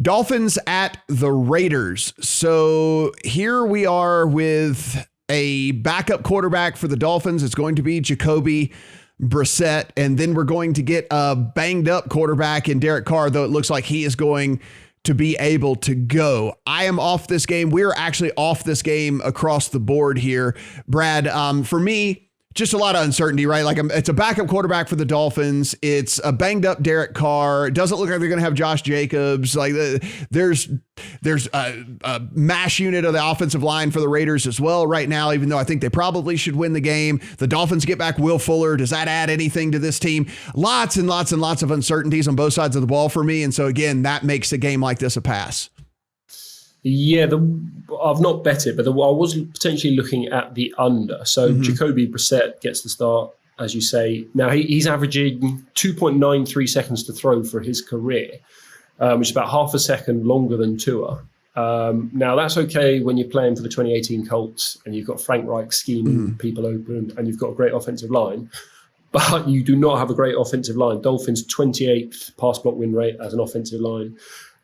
Dolphins at the Raiders. So here we are with a backup quarterback for the Dolphins. It's going to be Jacoby Brissett. And then we're going to get a banged up quarterback in Derek Carr, though it looks like he is going to be able to go. I am off this game. We're actually off this game across the board here, Brad. For me, just a lot of uncertainty, right? Like it's a backup quarterback for the Dolphins. It's a banged up Derek Carr. It doesn't look like they're going to have Josh Jacobs. Like there's a mash unit of the offensive line for the Raiders as well right now, even though I think they probably should win the game. The Dolphins get back Will Fuller. Does that add anything to this team? Lots and lots and lots of uncertainties on both sides of the ball for me. And so again, that makes a game like this a pass. Yeah, I've not bet it, but I was potentially looking at the under. So Jacoby Brissett gets the start, as you say. Now he's averaging 2.93 seconds to throw for his career, which is about half a second longer than Tua. Now that's okay when you're playing for the 2018 Colts and you've got Frank Reich scheming people open and you've got a great offensive line. But you do not have a great offensive line. Dolphins 28th pass block win rate as an offensive line.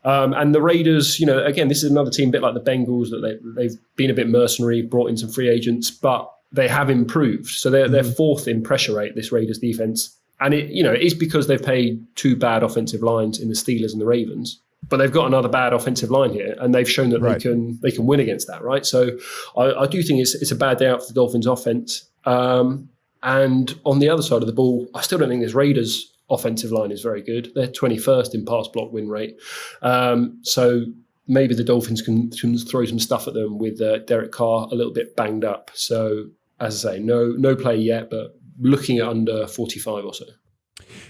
And the Raiders, again, this is another team, a bit like the Bengals, that they've been a bit mercenary, brought in some free agents, but they have improved. So they're fourth in pressure rate, this Raiders defense. And it is because they've paid two bad offensive lines in the Steelers and the Ravens, but they've got another bad offensive line here, and they've shown that they can win against that, right? So I do think it's a bad day out for the Dolphins offense. And on the other side of the ball, I still don't think this Raiders offensive line is very good. They're 21st in pass block win rate. So maybe the Dolphins can throw some stuff at them with Derek Carr a little bit banged up. So as I say, no play yet, but looking at under 45 or so.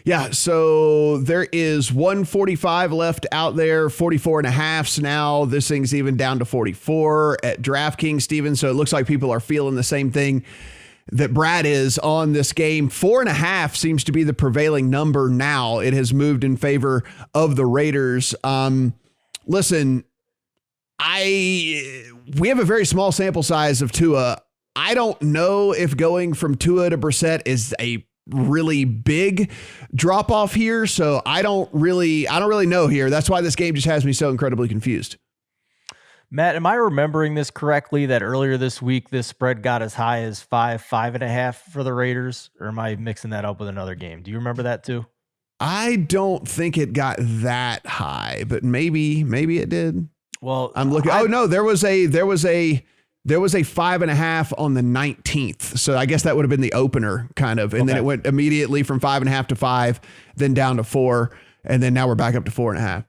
Yeah, so there is 145 left out there, 44 and a half. So now this thing's even down to 44 at DraftKings, Steven. So it looks like people are feeling the same thing that Brad is on this game. 4.5 seems to be the prevailing number now. It has moved in favor of the Raiders. Listen, we have a very small sample size of Tua. I don't know if going from Tua to Brissett is a really big drop off here. So I don't really know here. That's why this game just has me so incredibly confused. Matt, am I remembering this correctly that earlier this week, this spread got as high as 5.5 for the Raiders? Or am I mixing that up with another game? Do you remember that too? I don't think it got that high, but maybe it did. Well, I'm looking. There was a 5.5 on the 19th. So I guess that would have been the opener kind of. And then it went immediately from 5.5 to 5, then down to 4. And then now we're back up to 4.5.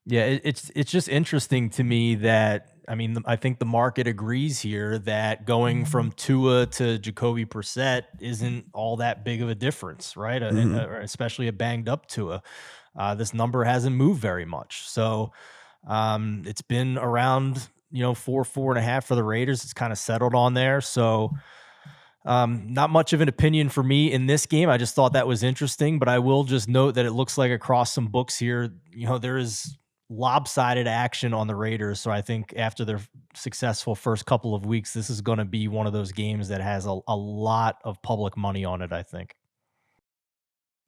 Yeah, it's just interesting to me that, I think the market agrees here that going from Tua to Jacoby Brissett isn't all that big of a difference, right? Especially a banged up Tua. This number hasn't moved very much. So it's been around, 4.5 for the Raiders. It's kind of settled on there. So not much of an opinion for me in this game. I just thought that was interesting, but I will just note that it looks like across some books here, there is lopsided action on the Raiders. So I think after their successful first couple of weeks, this is going to be one of those games that has a lot of public money on it, I think.